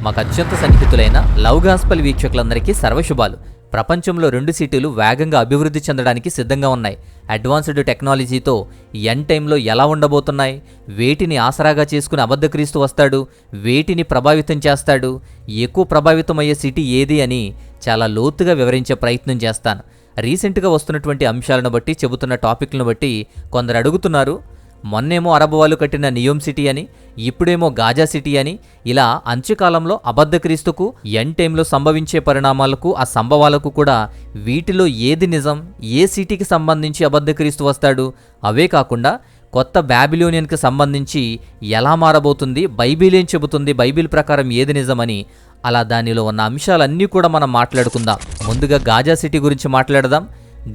మాకు అత్యంత సన్నిహితులైన love gospel వీక్షకులందరికీ సర్వశుభాలు. ప్రపంచంలో 2 సిటీలు వేగంగా అభివృద్ధి చెందడానికి సిద్ధంగా ఉన్నాయి. అడ్వాన్స్డ్ టెక్నాలజీతో ఎండ్ టైంలో ఎలా ఉండబోతున్నాయి, వేటిని ఆసరాగా చేసుకుని అబద్ధక్రీస్తు వస్తాడు, వేటిని ప్రభావితం చేస్తాడు, ఎక్కువ ప్రభావితం అయ్యే సిటీ ఏది అని చాలా లోతుగా వివరించే ప్రయత్నం చేస్తాను. రీసెంట్గా వస్తున్నటువంటి అంశాలను బట్టి, చెబుతున్న టాపిక్లను బట్టి కొందరు అడుగుతున్నారు, మొన్నేమో అరబ్ వాళ్ళు కట్టిన నియోమ్ సిటీ అని, ఇప్పుడేమో గాజా సిటీ అని, ఇలా అంత్యకాలంలో అబద్ధక్రీస్తుకు ఎండ్ టైంలో సంభవించే పరిణామాలకు, ఆ సంభవాలకు కూడా వీటిలో ఏది నిజం, ఏ సిటీకి సంబంధించి అబద్ధక్రీస్తు వస్తాడు, అవే కాకుండా కొత్త బాబిలోనియన్కి సంబంధించి ఎలా మారబోతుంది, బైబిల్ ఏం చెబుతుంది, బైబిల్ ప్రకారం ఏది నిజమని, అలా దానిలో ఉన్న అంశాలన్నీ కూడా మనం మాట్లాడుకుందాం. ముందుగా గాజా సిటీ గురించి మాట్లాడదాం.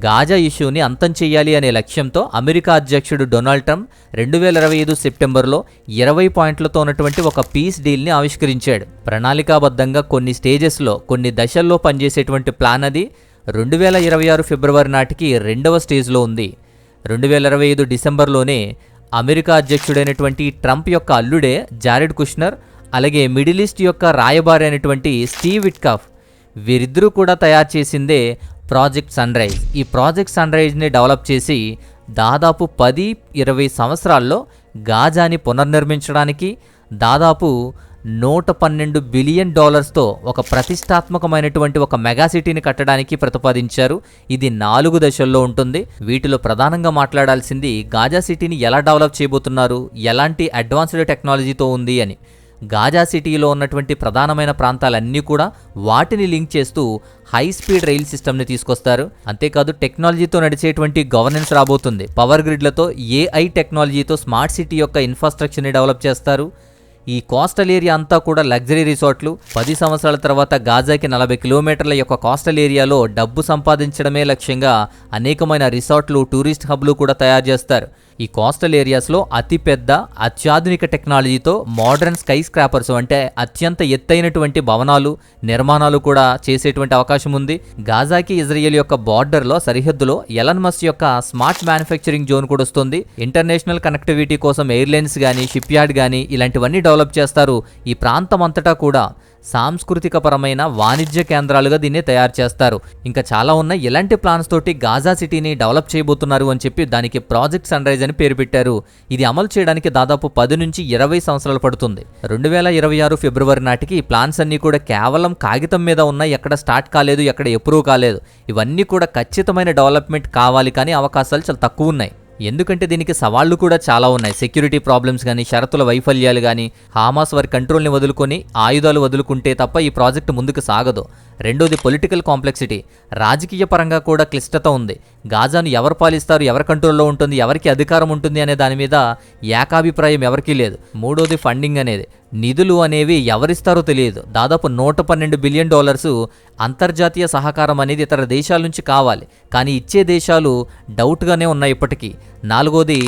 గాజా ఇష్యూని అంతం చేయాలి అనే లక్ష్యంతో అమెరికా అధ్యక్షుడు డొనాల్డ్ ట్రంప్ 2025 సెప్టెంబర్లో 20 పాయింట్లతో ఉన్నటువంటి ఒక పీస్ డీల్ని ఆవిష్కరించాడు. ప్రణాళికాబద్ధంగా కొన్ని స్టేజెస్లో, కొన్ని దశల్లో పనిచేసేటువంటి ప్లాన్ అది 2026 ఫిబ్రవరి నాటికి 2వ స్టేజ్లో ఉంది. 2025 డిసెంబర్లోనే అమెరికా అధ్యక్షుడైనటువంటి ట్రంప్ యొక్క అల్లుడే జారెడ్ కుష్నర్, అలాగే మిడిల్ ఈస్ట్ యొక్క రాయబారి అయినటువంటి స్టీవ్ విట్కాఫ్, వీరిద్దరూ కూడా తయారు చేసిందే ప్రాజెక్ట్ సన్ రైజ్. ఈ ప్రాజెక్ట్ సన్ రైజ్ని డెవలప్ చేసి దాదాపు 10-20 సంవత్సరాల్లో గాజాని పునర్నిర్మించడానికి దాదాపు $112 బిలియన్ ఒక ప్రతిష్టాత్మకమైనటువంటి ఒక మెగాసిటీని కట్టడానికి ప్రతిపాదించారు. ఇది 4 దశల్లో ఉంటుంది. వీటిలో ప్రధానంగా మాట్లాడాల్సింది గాజా సిటీని ఎలా డెవలప్ చేయబోతున్నారు, ఎలాంటి అడ్వాన్స్డ్ టెక్నాలజీతో ఉంది అని. గాజా సిటీలో ఉన్నటువంటి ప్రధానమైన ప్రాంతాలన్నీ కూడా వాటిని లింక్ చేస్తూ హై స్పీడ్ రైల్ సిస్టమ్ని తీసుకొస్తారు. అంతేకాదు టెక్నాలజీతో నడిచేటువంటి గవర్నెన్స్ రాబోతుంది. పవర్ గ్రిడ్లతో, ఏఐ టెక్నాలజీతో స్మార్ట్ సిటీ యొక్క ఇన్ఫ్రాస్ట్రక్చర్ని డెవలప్ చేస్తారు. ఈ కోస్టల్ ఏరియా అంతా కూడా లగ్జరీ రిసార్ట్లు. 10 సంవత్సరాల తర్వాత గాజాకి 40 కిలోమీటర్ల యొక్క కోస్టల్ ఏరియాలో డబ్బు సంపాదించడమే లక్ష్యంగా అనేకమైన రిసార్ట్లు, టూరిస్ట్ హబ్లు కూడా తయారు చేస్తారు. ఈ కోస్టల్ ఏరియాస్లో అతిపెద్ద అత్యాధునిక టెక్నాలజీతో మోడర్న్ స్కై స్క్రాపర్స్ అంటే అత్యంత ఎత్తైనటువంటి భవనాలు, నిర్మాణాలు కూడా చేసేటువంటి అవకాశం ఉంది. గాజాకి ఇజ్రాయెల్ యొక్క బార్డర్లో, సరిహద్దులో ఎలన్ మస్క్ యొక్క స్మార్ట్ మ్యానుఫ్యాక్చరింగ్ జోన్ కూడా వస్తుంది. ఇంటర్నేషనల్ కనెక్టివిటీ కోసం ఎయిర్లైన్స్ కానీ, షిప్ యార్డ్ కానీ ఇలాంటివన్నీ డెవలప్ చేస్తారు. ఈ ప్రాంతం అంతటా కూడా సాంస్కృతిక పరమైన వాణిజ్య కేంద్రాలుగా దీన్ని తయారు చేస్తారు. ఇంకా చాలా ఉన్నాయి. ఇలాంటి ప్లాన్స్ తోటి గాజా సిటీని డెవలప్ చేయబోతున్నారు అని చెప్పి దానికి ప్రాజెక్ట్ సన్ రైజ్ అని పేరు పెట్టారు. ఇది అమలు చేయడానికి దాదాపు 10 నుంచి 20 సంవత్సరాలు పడుతుంది. 2026 ఫిబ్రవరి నాటికి ఈ ప్లాన్స్ అన్నీ కూడా కేవలం కాగితం మీద ఉన్నాయి. ఎక్కడ స్టార్ట్ కాలేదు, ఎక్కడ అప్రూవ్ కాలేదు. ఇవన్నీ కూడా ఖచ్చితమైన డెవలప్మెంట్ కావాలి, కానీ అవకాశాలు చాలా తక్కువ ఉన్నాయి. ఎందుకంటే దీనికి సవాళ్లు కూడా చాలా ఉన్నాయి. సెక్యూరిటీ ప్రాబ్లమ్స్ కానీ, షరతుల వైఫల్యాలు కానీ, హామాస్ వారి కంట్రోల్ని వదులుకొని ఆయుధాలు వదులుకుంటే తప్ప ఈ ప్రాజెక్టు ముందుకు సాగదు. రెండోది పొలిటికల్ కాంప్లెక్సిటీ, రాజకీయ పరంగా కూడా క్లిష్టత ఉంది. గాజాను ఎవరు పాలిస్తారు, ఎవరి కంట్రోల్లో ఉంటుంది, ఎవరికి అధికారం ఉంటుంది అనే దాని మీద ఏకాభిప్రాయం ఎవరికీ లేదు. మూడోది ఫండింగ్ అనేది, నిధులు అనేవి ఎవరిస్తారో తెలియదు. దాదాపు $112 బిలియన్ అంతర్జాతీయ సహకారం అనేది ఇతర దేశాల నుంచి కావాలి, కానీ ఇచ్చే దేశాలు డౌట్గానే ఉన్నాయి ఇప్పటికీ. నాలుగోది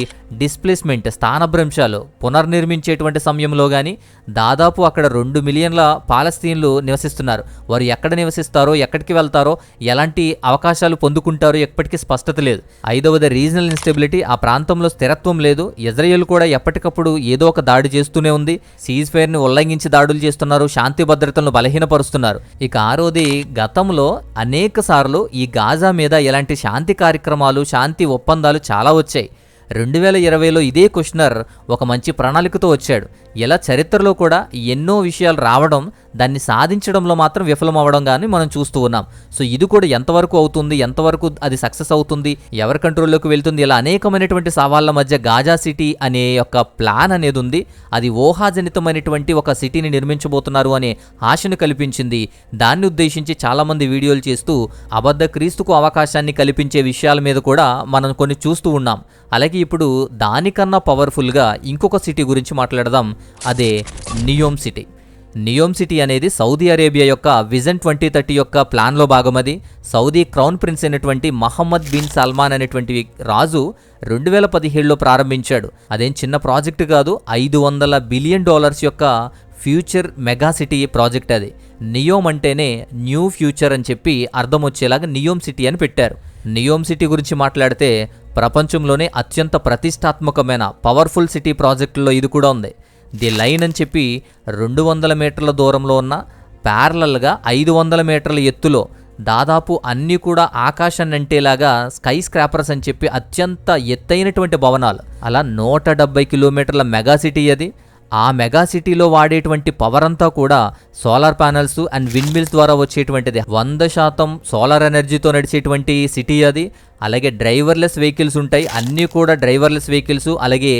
డిస్ప్లేస్మెంట్, స్థానభ్రంశాలు. పునర్నిర్మించేటువంటి సమయంలో కానీ దాదాపు అక్కడ 2 మిలియన్ల పాలస్తీన్లు నివసిస్తున్నారు. వారు ఎక్కడ నివసిస్తారో, ఎక్కడికి వెళ్తారో, ఎలాంటి అవకాశాలు పొందుకుంటారో ఎప్పటికీ స్పష్టత లేదు. ఐదవది రీజనల్ ఇన్స్టెబిలిటీ, ఆ ప్రాంతంలో స్థిరత్వం లేదు. ఇజ్రాయెల్ కూడా ఎప్పటికప్పుడు ఏదో ఒక దాడి చేస్తూనే ఉంది. సీజ్ ఫైర్ని ఉల్లంఘించి దాడులు చేస్తున్నారు, శాంతి భద్రతలను బలహీనపరుస్తున్నారు. ఇక ఆరోది, గతంలో అనేక సార్లు ఈ గాజా మీద ఇలాంటి శాంతి కార్యక్రమాలు, శాంతి ఒప్పందాలు చాలా వచ్చాయి. 2020లో ఇదే కుష్నర్ ఒక మంచి ప్రణాళికతో వచ్చాడు. ఇలా చరిత్రలో కూడా ఎన్నో విషయాలు రావడం, దాన్ని సాధించడంలో మాత్రం విఫలం అవ్వడం కానీ మనం చూస్తూ ఉన్నాం. సో ఇది కూడా ఎంతవరకు అవుతుంది, ఎంతవరకు అది సక్సెస్ అవుతుంది, ఎవరి కంట్రోల్లోకి వెళ్తుంది, ఇలా అనేకమైనటువంటి సవాళ్ల మధ్య గాజా సిటీ అనే యొక్క ప్లాన్ అనేది ఉంది. అది ఊహాజనితమైనటువంటి ఒక సిటీని నిర్మించబోతున్నారు అనే ఆశను కల్పించింది. దాన్ని ఉద్దేశించి చాలామంది వీడియోలు చేస్తూ అబద్ధ క్రీస్తుకు అవకాశాన్ని కల్పించే విషయాల మీద కూడా మనం కొన్ని చూస్తూ ఉన్నాం. అలాగే ఇప్పుడు దానికన్నా పవర్ఫుల్గా ఇంకొక సిటీ గురించి మాట్లాడదాం. అదే నియోమ్ సిటీ. నియోమ్ సిటీ అనేది సౌదీ అరేబియా యొక్క విజన్ 2030 యొక్క ప్లాన్లో భాగం. అది సౌదీ క్రౌన్ ప్రిన్స్ అయినటువంటి మహమ్మద్ బిన్ సల్మాన్ అనేటువంటి రాజు 2017లో ప్రారంభించాడు. అదేం చిన్న ప్రాజెక్టు కాదు. $500 బిలియన్ యొక్క ఫ్యూచర్ మెగా సిటీ ప్రాజెక్ట్ అది. నియోమ్ అంటేనే న్యూ ఫ్యూచర్ అని చెప్పి అర్థం వచ్చేలాగా నియోమ్ సిటీ అని పెట్టారు. నియోమ్ సిటీ గురించి మాట్లాడితే ప్రపంచంలోనే అత్యంత ప్రతిష్టాత్మకమైన పవర్ఫుల్ సిటీ ప్రాజెక్టుల్లో ఇది కూడా ఉంది. ది లైన్ అని చెప్పి 200 మీటర్ల దూరంలో ఉన్న ప్యారలల్గా 500 మీటర్ల ఎత్తులో దాదాపు అన్నీ కూడా ఆకాశాన్ని అంటేలాగా స్కై స్క్రాపర్స్ అని చెప్పి అత్యంత ఎత్తైనటువంటి భవనాలు. అలా 170 కిలోమీటర్ల మెగా సిటీ అది. ఆ మెగా సిటీలో వాడేటువంటి పవర్ అంతా కూడా solar panels and windmills ద్వారా వచ్చేటువంటిది. 100% సోలార్ ఎనర్జీతో నడిచేటువంటి సిటీ అది. అలాగే డ్రైవర్లెస్ వెహికల్స్ ఉంటాయి, అన్నీ కూడా డ్రైవర్లెస్ వెహికల్స్. అలాగే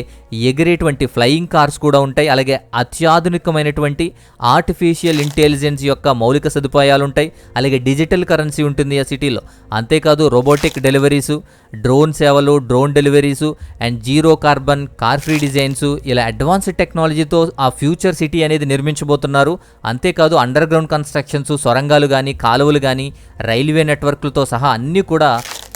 ఎగిరేటువంటి ఫ్లయింగ్ కార్స్ కూడా ఉంటాయి. అలాగే అత్యాధునికమైనటువంటి ఆర్టిఫిషియల్ ఇంటెలిజెన్స్ యొక్క మౌలిక సదుపాయాలు ఉంటాయి. అలాగే డిజిటల్ కరెన్సీ ఉంటుంది ఆ సిటీలో. అంతేకాదు రోబోటిక్ డెలివరీసు, డ్రోన్ సేవలు, drone deliveries and zero carbon car free designs, ఇలా అడ్వాన్స్డ్ టెక్నాలజీతో ఆ ఫ్యూచర్ సిటీ అనేది నిర్మించబోతున్నారు. అంతేకాదు అండర్ గ్రౌండ్ కన్స్ట్రక్షన్స్, సొరంగాలు కానీ, కాలువలు కానీ, రైల్వే నెట్వర్క్లతో సహా అన్నీ కూడా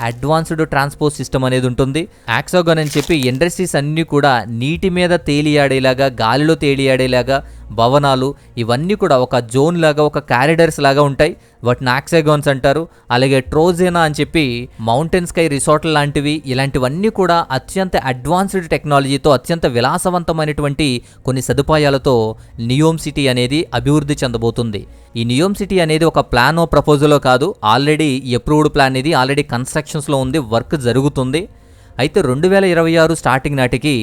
అడ్వాన్స్డ్ ట్రాన్స్పోర్ట్ సిస్టమ్ అనేది ఉంటుంది. యాక్సాగాన్ అని చెప్పి ఇండస్ట్రీస్ అన్నీ కూడా నీటి మీద తేలియాడేలాగా, గాలిలో తేలియాడేలాగా భవనాలు ఇవన్నీ కూడా ఒక జోన్ లాగా, ఒక కారిడర్స్ లాగా ఉంటాయి. వాటిని యాక్సాగాన్స్ అంటారు. అలాగే ట్రోజేనా అని చెప్పి మౌంటైన్ స్కై రిసార్ట్ లాంటివి, ఇలాంటివన్నీ కూడా అత్యంత అడ్వాన్స్డ్ టెక్నాలజీతో, అత్యంత విలాసవంతమైనటువంటి కొన్ని సదుపాయాలతో నియోమ్ సిటీ అనేది అభివృద్ధి చెందబోతుంది. ఈ నియోమ్ సిటీ అనేది ఒక ప్లానో ప్రపోజలో కాదు, ఆల్రెడీ అప్రూవ్డ్ ప్లాన్ ఇది. ఆల్రెడీ కన్స్ట్రక్షన్స్లో ఉంది, వర్క్ జరుగుతుంది. అయితే 2026 స్టార్టింగ్ నాటికి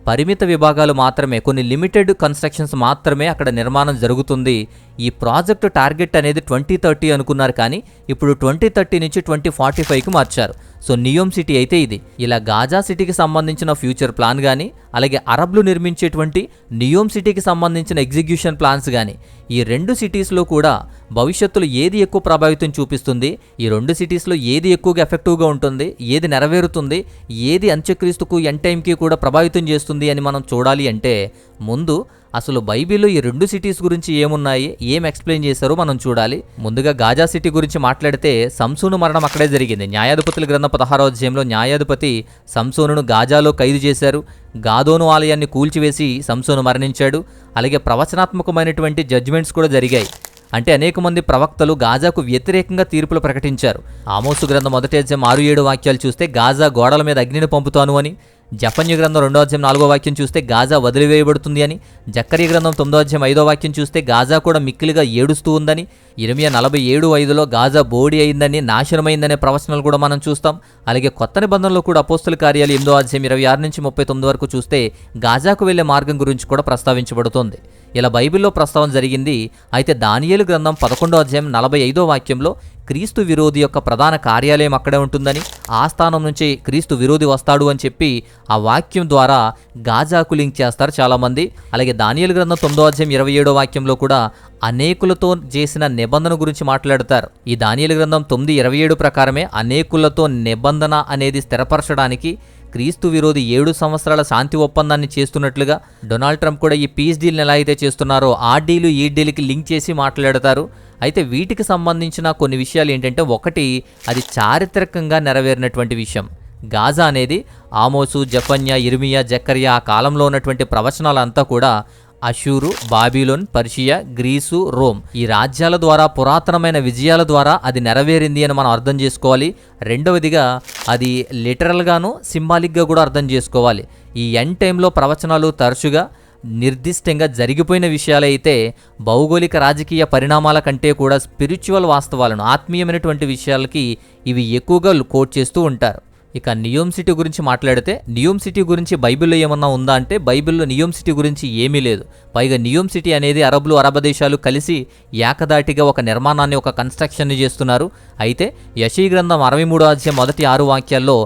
పరిమిత విభాగాలు మాత్రమే, కొన్ని లిమిటెడ్ కన్స్ట్రక్షన్స్ మాత్రమే అక్కడ నిర్మాణం జరుగుతుంది. ఈ ప్రాజెక్టు టార్గెట్ అనేది 2030 అనుకున్నారు, కానీ ఇప్పుడు 2030 నుంచి 2045కి మార్చారు. సో నియోమ్ సిటీ అయితే ఇది. ఇలా గాజా సిటీకి సంబంధించిన ఫ్యూచర్ ప్లాన్ కానీ, అలాగే అరబ్లు నిర్మించేటువంటి నియోమ్ సిటీకి సంబంధించిన ఎగ్జిక్యూషన్ ప్లాన్స్ కానీ, ఈ రెండు సిటీస్లో కూడా భవిష్యత్తులో ఏది ఎక్కువ ప్రభావితం చూపిస్తుంది, ఈ రెండు సిటీస్లో ఏది ఎక్కువగా ఎఫెక్టివ్గా ఉంటుంది, ఏది నెరవేరుతుంది, ఏది అంత్యక్రీస్తుకు ఎండ్ టైంకి కూడా ప్రభావితం చేస్తుంది అని మనం చూడాలి అంటే ముందు అసలు బైబిల్లో ఈ రెండు సిటీస్ గురించి ఏమున్నాయి, ఏం ఎక్స్ప్లెయిన్ చేశారో మనం చూడాలి. ముందుగా గాజా సిటీ గురించి మాట్లాడితే సంసోను మరణం అక్కడే జరిగింది. న్యాయాధిపతుల గ్రంథం 16వ అధ్యాయంలో న్యాయాధిపతి సంసోనును గాజాలో ఖైదు చేశారు. గాదోను ఆలయాన్ని కూల్చివేసి సంసోను మరణించాడు. అలాగే ప్రవచనాత్మకమైనటువంటి జడ్జిమెంట్స్ కూడా జరిగాయి. అంటే అనేక మంది ప్రవక్తలు గాజాకు వ్యతిరేకంగా తీర్పులు ప్రకటించారు. ఆమోసు గ్రంథం 1వ అధ్యాయం 6-7 వాక్యాలు చూస్తే గాజా గోడల మీద అగ్నిని పంపుతాను అని, జఫన్య గ్రంథం 2వ అధ్యాయం 4వ వాక్యం చూస్తే గాజా వదిలివేయబడుతుంది అని, జకర్య గ్రంథం 9వ అధ్యాయం 5వ వాక్యం చూస్తే గాజా కూడా మిక్కిలిగా ఏడుస్తూ ఉందని, ఇర్మియా 47:5లో గాజా బోడి అయిందని, నాశనమైందనే ప్రవచనాలు కూడా మనం చూస్తాం. అలాగే కొత్త నిబంధనలో కూడా అపోస్తల కార్యాలు 8వ అధ్యాయం 26 నుంచి 39 వరకు చూస్తే గాజాకు వెళ్లే మార్గం గురించి కూడా ప్రస్తావించబడుతోంది. ఇలా బైబిల్లో ప్రస్తావన జరిగింది. అయితే దానియేలు గ్రంథం 11వ అధ్యాయం 45వ వాక్యంలో క్రీస్తు విరోధి యొక్క ప్రధాన కార్యాలయం అక్కడే ఉంటుందని, ఆ స్థానం నుంచి క్రీస్తు విరోధి వస్తాడు అని చెప్పి ఆ వాక్యం ద్వారా గాజాకు లింక్ చేస్తారు చాలామంది. అలాగే దానియేలు గ్రంథం 9వ అధ్యాయం 27వ వాక్యంలో కూడా అనేకులతో చేసిన నిబంధన గురించి మాట్లాడతారు. ఈ దానియేలు గ్రంథం 9:27 ప్రకారమే అనేకులతో నిబంధన అనేది స్థిరపరచడానికి క్రీస్తు విరోధి 7 సంవత్సరాల శాంతి ఒప్పందాన్ని చేస్తున్నట్లుగా డొనాల్డ్ ట్రంప్ కూడా ఈ పీస్ డీల్ని ఎలా అయితే చేస్తున్నారో ఆ డీలు ఈ డీల్కి లింక్ చేసి మాట్లాడతారు. అయితే వీటికి సంబంధించిన కొన్ని విషయాలు ఏంటంటే, ఒకటి అది చారిత్రకంగా నెరవేరినటువంటి విషయం. గాజా అనేది ఆమోసు, జఫన్యా, ఇర్మియా, జకర్యా ఆ కాలంలో ఉన్నటువంటి ప్రవచనాలంతా కూడా Ashur, Babylon, Persia, Greece, Rome ఈ రాజ్యాల ద్వారా, పురాతనమైన విజయాల ద్వారా అది నెరవేరింది అని మనం అర్థం చేసుకోవాలి. రెండవదిగా అది లిటరల్గాను సింబాలిక్గా కూడా అర్థం చేసుకోవాలి. ఈ ఎండ్ టైంలో ప్రవచనాలు తరచుగా నిర్దిష్టంగా జరిగిపోయిన విషయాలైతే భౌగోళిక రాజకీయ పరిణామాల కంటే కూడా స్పిరిచువల్ వాస్తవాలను, ఆత్మీయమైనటువంటి విషయాలకి ఇవి ఎక్కువగా కోట్ చేస్తూ ఉంటారు. ఇక నియోమ్ సిటీ గురించి మాట్లాడితే, నియోమ్ సిటీ గురించి బైబిల్లో ఏమన్నా ఉందా అంటే బైబిల్లో నియోమ్ సిటీ గురించి ఏమీ లేదు. పైగా నియోమ్ సిటీ అనేది అరబ్ దేశాలు కలిసి ఏకదాటిగా ఒక నిర్మాణాన్ని, ఒక కన్స్ట్రక్షన్ని చేస్తున్నారు. అయితే యెషయా గ్రంథం 63వ అధ్యాయం 1-6 వాక్యాల్లో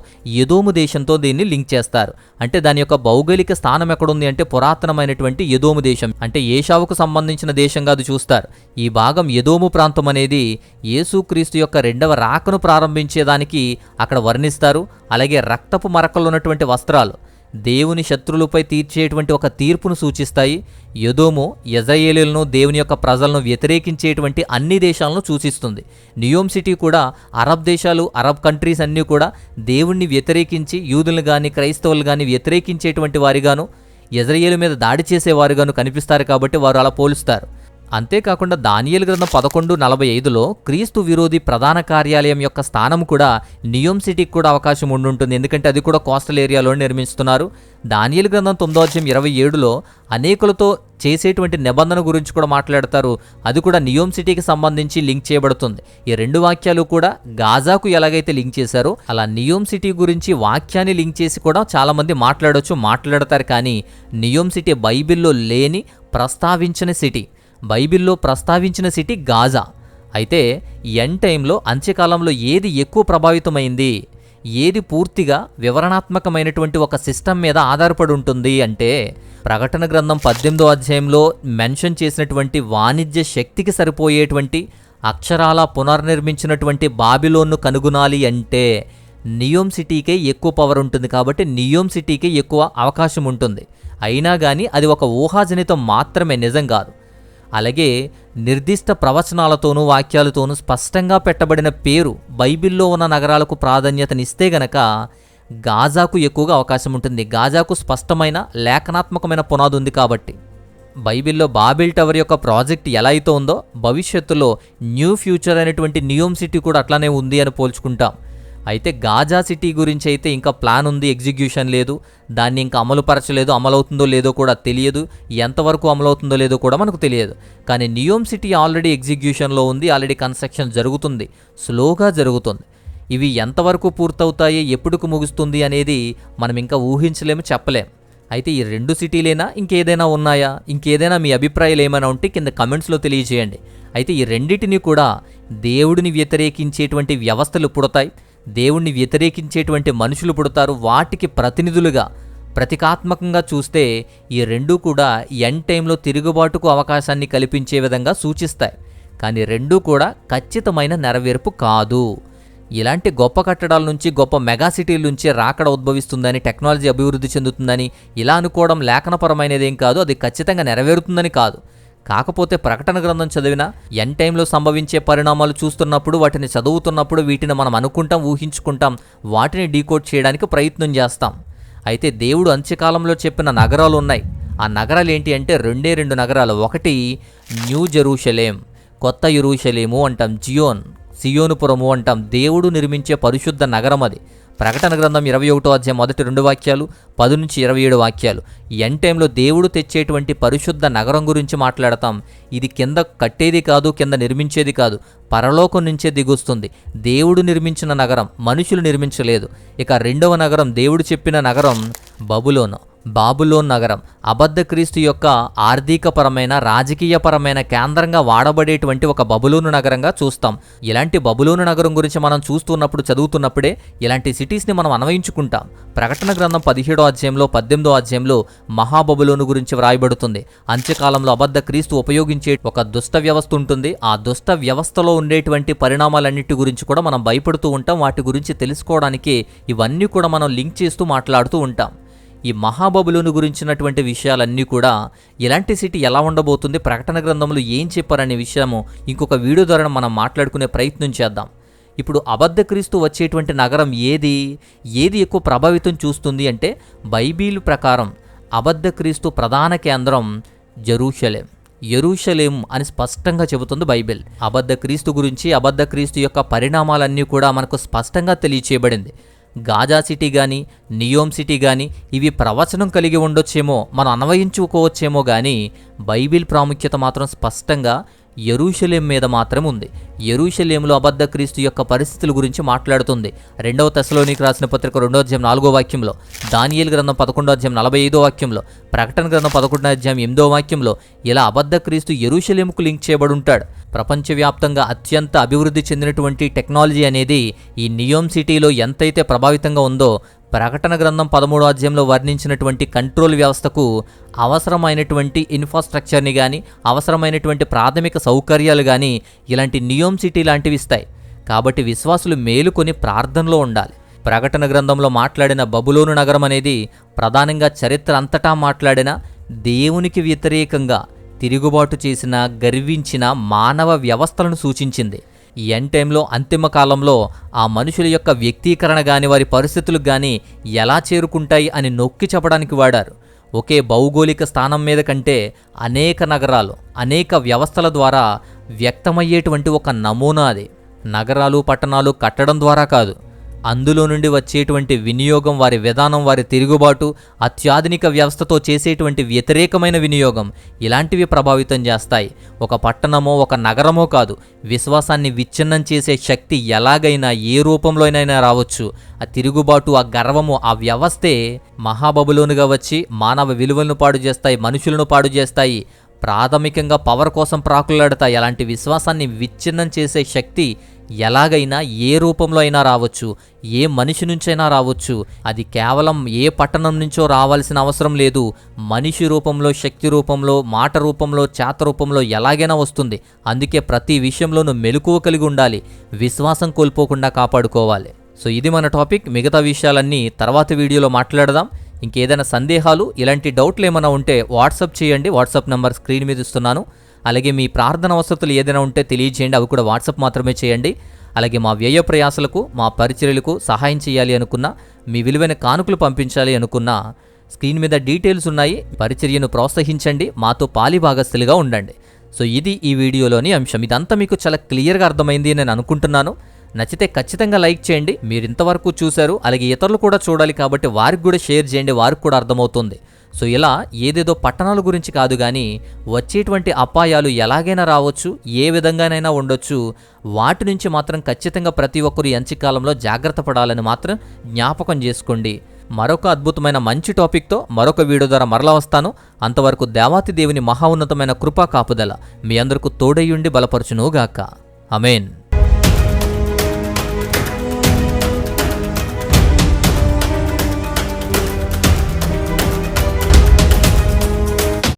ఎదోము దేశంతో దీన్ని లింక్ చేస్తారు. అంటే దాని యొక్క భౌగోళిక స్థానం ఎక్కడుంది అంటే పురాతనమైనటువంటి ఎదోము దేశం, అంటే ఏషావుకు సంబంధించిన దేశంగా అది చూస్తారు. ఈ భాగం ఎదోము ప్రాంతం అనేది యేసుక్రీస్తు యొక్క రెండవ రాకను ప్రారంభించేదానికి అక్కడ వర్ణిస్తారు. అలాగే రక్తపు మరకలు ఉన్నటువంటి వస్త్రాలు దేవుని శత్రువులపై తీర్చేటువంటి ఒక తీర్పును సూచిస్తాయి. ఎదోము యెజ్రెయేలును, దేవుని యొక్క ప్రజలను వ్యతిరేకించేటువంటి అన్ని దేశాలను సూచిస్తుంది. నియోమ్ సిటీ కూడా అరబ్ దేశాలు, అరబ్ కంట్రీస్ అన్నీ కూడా దేవుణ్ణి వ్యతిరేకించి, యూదులను కానీ క్రైస్తవులు కానీ వ్యతిరేకించేటువంటి వారిగాను, యెజ్రెయేలు మీద దాడి చేసేవారుగాను కనిపిస్తారు. కాబట్టి వారు అలా పోలుస్తారు. అంతేకాకుండా దానియేలు గ్రంథం 11:45లో క్రీస్తు విరోధి ప్రధాన కార్యాలయం యొక్క స్థానం కూడా నియోమ్ సిటీకి కూడా అవకాశం ఉండుంటుంది. ఎందుకంటే అది కూడా కోస్టల్ ఏరియాలో నిర్మిస్తున్నారు. దానియేలు గ్రంథం 9:27లో అనేకులతో చేసేటువంటి నిబంధన గురించి కూడా మాట్లాడతారు. అది కూడా నియోమ్ సిటీకి సంబంధించి లింక్ చేయబడుతుంది. ఈ రెండు వాక్యాలు కూడా గాజాకు ఎలాగైతే లింక్ చేశారో అలా నియోమ్ సిటీ గురించి వాక్యాన్ని లింక్ చేసి కూడా చాలామంది మాట్లాడతారు. కానీ నియోమ్ సిటీ బైబిల్లో లేని ప్రస్తావించిన సిటీ, బైబిల్లో ప్రస్తావించిన సిటీ గాజా. అయితే ఎండ్ టైంలో అంత్యకాలంలో ఏది ఎక్కువ ప్రభావితమైంది, ఏది పూర్తిగా వివరణాత్మకమైనటువంటి ఒక సిస్టమ్ మీద ఆధారపడి ఉంటుంది అంటే ప్రకటన గ్రంథం 18వ అధ్యాయంలో మెన్షన్ చేసినటువంటి వాణిజ్య శక్తికి సరిపోయేటువంటి అక్షరాల పునర్నిర్మించినటువంటి బాబిలోన్ను కనుగొనాలి అంటే నియోమ్ సిటీకే ఎక్కువ పవర్ ఉంటుంది. కాబట్టి నియోమ్ సిటీకే ఎక్కువ అవకాశం ఉంటుంది. అయినా కానీ అది ఒక ఊహాజనితం మాత్రమే, నిజం కాదు. అలాగే నిర్దిష్ట ప్రవచనాలతోనూ వాక్యాలతోనూ స్పష్టంగా పెట్టబడిన పేరు బైబిల్లో ఉన్న నగరాలకు ప్రాధాన్యతనిస్తే గనక గాజాకు ఎక్కువగా అవకాశం ఉంటుంది. గాజాకు స్పష్టమైన లేఖనాత్మకమైన పునాది ఉంది. కాబట్టి బైబిల్లో బాబెల్ టవర్ యొక్క ప్రాజెక్ట్ ఎలా అయితే ఉందో భవిష్యత్తులో న్యూ ఫ్యూచర్ అనేటువంటి నియోమ్ సిటీ కూడా అట్లానే ఉంది అని పోల్చుకుంటాం. అయితే గాజా సిటీ గురించి అయితే ఇంకా ప్లాన్ ఉంది, ఎగ్జిక్యూషన్ లేదు. దాన్ని ఇంకా అమలుపరచలేదు. అమలవుతుందో లేదో కూడా తెలియదు. ఎంతవరకు అమలవుతుందో లేదో కూడా మనకు తెలియదు. కానీ నియోమ్ సిటీ ఆల్రెడీ ఎగ్జిక్యూషన్లో ఉంది. ఆల్రెడీ కన్స్ట్రక్షన్ జరుగుతుంది, స్లోగా జరుగుతుంది. ఇవి ఎంతవరకు పూర్తవుతాయి, ఎప్పుడుకు ముగుస్తుంది అనేది మనం ఇంకా ఊహించలేము, చెప్పలేం. అయితే ఈ రెండు సిటీలేనా, ఇంకేదైనా ఉన్నాయా, ఇంకేదైనా మీ అభిప్రాయాలు ఏమైనా ఉంటే కింద కమెంట్స్లో తెలియజేయండి. అయితే ఈ రెండింటినీ కూడా దేవుడిని వ్యతిరేకించేటువంటి వ్యవస్థలు పుడతాయి, దేవుణ్ణి వ్యతిరేకించేటువంటి మనుషులు పుడతారు. వాటికి ప్రతినిధులుగా ప్రతీకాత్మకంగా చూస్తే ఈ రెండూ కూడా ఎండ్ టైంలో తిరుగుబాటుకు అవకాశాన్ని కల్పించే విధంగా సూచిస్తాయి. కానీ రెండూ కూడా ఖచ్చితమైన నెరవేర్పు కాదు. ఇలాంటి గొప్ప కట్టడాల నుంచి, గొప్ప మెగా సిటీల నుంచి రాకడ ఉద్భవిస్తుందని, టెక్నాలజీ అభివృద్ధి చెందుతుందని ఇలా అనుకోవడం లేఖనపరమైనదేం కాదు. అది ఖచ్చితంగా నెరవేరుతుందని కాదు. కాకపోతే ప్రకటన గ్రంథం చదివినా ఎండ్ టైంలో సంభవించే పరిణామాలు చూస్తున్నప్పుడు, వాటిని చదువుతున్నప్పుడు వీటిని మనం అనుకుంటాం, ఊహించుకుంటాం, వాటిని డీకోడ్ చేయడానికి ప్రయత్నం చేస్తాం. అయితే దేవుడు అంత్యకాలంలో చెప్పిన నగరాలు ఉన్నాయి. ఆ నగరాలు ఏంటి అంటే రెండు నగరాలు. ఒకటి న్యూ జెరూషలేం, కొత్త యెరూషలేము అంటాం, సియోనుపురము అంటాం. దేవుడు నిర్మించే పరిశుద్ధ నగరం అది. ప్రకటన గ్రంథం 21వ అధ్యాయం మొదటి 2 వాక్యాలు, 10-27 వాక్యాలు. ఎండ్ టైంలో దేవుడు తెచ్చేటువంటి పరిశుద్ధ నగరం గురించి మాట్లాడతాం. ఇది కింద కట్టేది కాదు, కింద నిర్మించేది కాదు, పరలోకం నుంచే దిగొస్తుంది. దేవుడు నిర్మించిన నగరం, మనుషులు నిర్మించలేదు. ఇక రెండవ నగరం, దేవుడు చెప్పిన నగరం బాబులోన్ నగరం. అబద్ధ క్రీస్తు యొక్క ఆర్థికపరమైన, రాజకీయపరమైన కేంద్రంగా వాడబడేటువంటి ఒక బబులోను నగరంగా చూస్తాం. ఇలాంటి బబులోను నగరం గురించి మనం చూస్తున్నప్పుడు, చదువుతున్నప్పుడే ఇలాంటి సిటీస్ని మనం అన్వయించుకుంటాం. ప్రకటన గ్రంథం 17వ అధ్యాయంలో, 18వ అధ్యాయంలో మహాబబులోను గురించి వ్రాయబడుతుంది. అంత్యకాలంలో అబద్ధ క్రీస్తు ఉపయోగించే ఒక దుష్ట వ్యవస్థ ఉంటుంది. ఆ దుష్ట వ్యవస్థలో ఉండేటువంటి పరిణామాలన్నిటి గురించి కూడా మనం భయపడుతూ ఉంటాం. వాటి గురించి తెలుసుకోవడానికి ఇవన్నీ కూడా మనం లింక్ చేస్తూ మాట్లాడుతూ ఉంటాం. ఈ మహాబబులోను గురించినటువంటి విషయాలన్నీ కూడా, ఇలాంటి సిటీ ఎలా ఉండబోతుంది, ప్రకటన గ్రంథంలో ఏం చెప్పారనే విషయము ఇంకొక వీడియో ద్వారా మనం మాట్లాడుకునే ప్రయత్నం చేద్దాం. ఇప్పుడు అబద్ధ క్రీస్తు వచ్చేటువంటి నగరం ఏది ఎక్కువ ప్రభావితం చూస్తుంది అంటే బైబిల్ ప్రకారం అబద్ధ క్రీస్తు ప్రధాన కేంద్రం యెరూషలేం అని స్పష్టంగా చెబుతుంది బైబిల్. అబద్ధ క్రీస్తు గురించి, అబద్ధ క్రీస్తు యొక్క పరిణామాలన్నీ కూడా మనకు స్పష్టంగా తెలియచేయబడింది. గాజా సిటీ కానీ, నియోమ్ సిటీ కానీ ఇవి ప్రవచనం కలిగి ఉండొచ్చేమో, మనం అన్వయించుకోవచ్చేమో కానీ బైబిల్ ప్రాముఖ్యత మాత్రం స్పష్టంగా యెరూషలేం మీద మాత్రం ఉంది. యెరూషలేంలో అబద్ధ క్రీస్తు యొక్క పరిస్థితుల గురించి మాట్లాడుతుంది. 2వ తెస్సలోనికీయులకు రాసిన పత్రిక 2వ అధ్యాయం 4వ వాక్యంలో, దానియేలు గ్రంథం 11వ అధ్యాయం 45వ వాక్యంలో, ప్రకటన గ్రంథం 11వ అధ్యాయం 8వ వాక్యంలో ఇలా అబద్ధ క్రీస్తు యెరూషలేముకు లింక్ చేయబడి ఉంటాడు. ప్రపంచవ్యాప్తంగా అత్యంత అభివృద్ధి చెందినటువంటి టెక్నాలజీ అనేది ఈ నియోమ్ సిటీలో ఎంతైతే ప్రభావితంగా ఉందో, ప్రకటన గ్రంథం 13వ అధ్యాయంలో వర్ణించినటువంటి కంట్రోల్ వ్యవస్థకు అవసరమైనటువంటి ఇన్ఫ్రాస్ట్రక్చర్ని కానీ, అవసరమైనటువంటి ప్రాథమిక సౌకర్యాలు కానీ ఇలాంటి నియోమ్ సిటీ లాంటివి ఇస్తాయి. కాబట్టి విశ్వాసులు మేలుకొని ప్రార్థనలో ఉండాలి. ప్రకటన గ్రంథంలో మాట్లాడిన బబులోను నగరం అనేది ప్రధానంగా చరిత్ర అంతటా మాట్లాడిన, దేవునికి వ్యతిరేకంగా తిరుగుబాటు చేసిన, గర్వించిన మానవ వ్యవస్థలను సూచించింది. ఈ ఎండ్ టైంలో, అంతిమ కాలంలో ఆ మనుషుల యొక్క వ్యక్తీకరణ కానీ, వారి పరిస్థితులకు కానీ ఎలా చేరుకుంటాయి అని నొక్కి చెప్పడానికి వాడారు. ఒకే భౌగోళిక స్థానం మీద కంటే అనేక నగరాలు, అనేక వ్యవస్థల ద్వారా వ్యక్తమయ్యేటువంటి ఒక నమూనా అది. నగరాలు, పట్టణాలు కట్టడం ద్వారా కాదు, అందులో నుండి వచ్చేటువంటి వినియోగం, వారి విధానం, వారి తిరుగుబాటు, అత్యాధునిక వ్యవస్థతో చేసేటువంటి వ్యతిరేకమైన వినియోగం, ఇలాంటివి ప్రభావితం చేస్తాయి. ఒక పట్టణమో ఒక నగరమో కాదు, విశ్వాసాన్ని విచ్ఛిన్నం చేసే శక్తి ఎలాగైనా ఏ రూపంలో అయినా రావచ్చు. ఆ తిరుగుబాటు, ఆ గర్వము, ఆ వ్యవస్థే మహాబబులోనుగా వచ్చి మానవ విలువలను పాడు చేస్తాయి, మనుషులను పాడు చేస్తాయి, ప్రాథమికంగా పవర్ కోసం ప్రాకులాడతాయి. అలాంటి విశ్వాసాన్ని విచ్ఛిన్నం చేసే శక్తి ఎలాగైనా ఏ రూపంలో అయినా రావచ్చు, ఏ మనిషి నుంచైనా రావచ్చు. అది కేవలం ఏ పట్టణం నుంచో రావాల్సిన అవసరం లేదు. మనిషి రూపంలో, శక్తి రూపంలో, మాట రూపంలో, చేత రూపంలో ఎలాగైనా వస్తుంది. అందుకే ప్రతి విషయంలోనూ మెలకువ కలిగి ఉండాలి, విశ్వాసం కోల్పోకుండా కాపాడుకోవాలి. సో ఇది మన టాపిక్. మిగతా విషయాలన్నీ తర్వాత వీడియోలో మాట్లాడదాం. ఇంకేదైనా సందేహాలు, ఇలాంటి డౌట్లు ఏమైనా ఉంటే వాట్సాప్ చేయండి. వాట్సాప్ నెంబర్ స్క్రీన్ మీద ఇస్తున్నాను. అలాగే మీ ప్రార్థన అవసరతలు ఏదైనా ఉంటే తెలియజేయండి, అవి కూడా వాట్సాప్ మాత్రమే చేయండి. అలాగే మా వ్యయ ప్రయాసలకు, మా పరిచర్యలకు సహాయం చేయాలి అనుకున్నా, మీ విలువైన కానుకలు పంపించాలి అనుకున్నా స్క్రీన్ మీద డీటెయిల్స్ ఉన్నాయి. పరిచర్యను ప్రోత్సహించండి, మాతో పాలిభాగస్తులుగా ఉండండి. సో ఇది ఈ వీడియోలోని అంశం. ఇదంతా మీకు చాలా క్లియర్గా అర్థమైంది నేను అనుకుంటున్నాను. నచ్చితే ఖచ్చితంగా లైక్ చేయండి. మీరు ఇంతవరకు చూశారు, అలాగే ఇతరులు కూడా చూడాలి కాబట్టి వారికి కూడా షేర్ చేయండి, వారికి కూడా అర్థమవుతుంది. సో ఇలా ఏదేదో పట్టణాల గురించి కాదు కానీ వచ్చేటువంటి అపాయాలు ఎలాగైనా రావచ్చు, ఏ విధంగానైనా ఉండొచ్చు. వాటి నుంచి మాత్రం ఖచ్చితంగా ప్రతి ఒక్కరు ఎంచికాలంలో జాగ్రత్త పడాలని మాత్రం జ్ఞాపకం చేసుకోండి. మరొక అద్భుతమైన మంచి టాపిక్తో మరొక వీడియో ద్వారా మరలా వస్తాను. అంతవరకు దేవాతి దేవుని మహా ఉన్నతమైన కృపా కాపుదల మీ అందరికీ తోడయ్యుండి బలపరచునుగాక. ఆమేన్.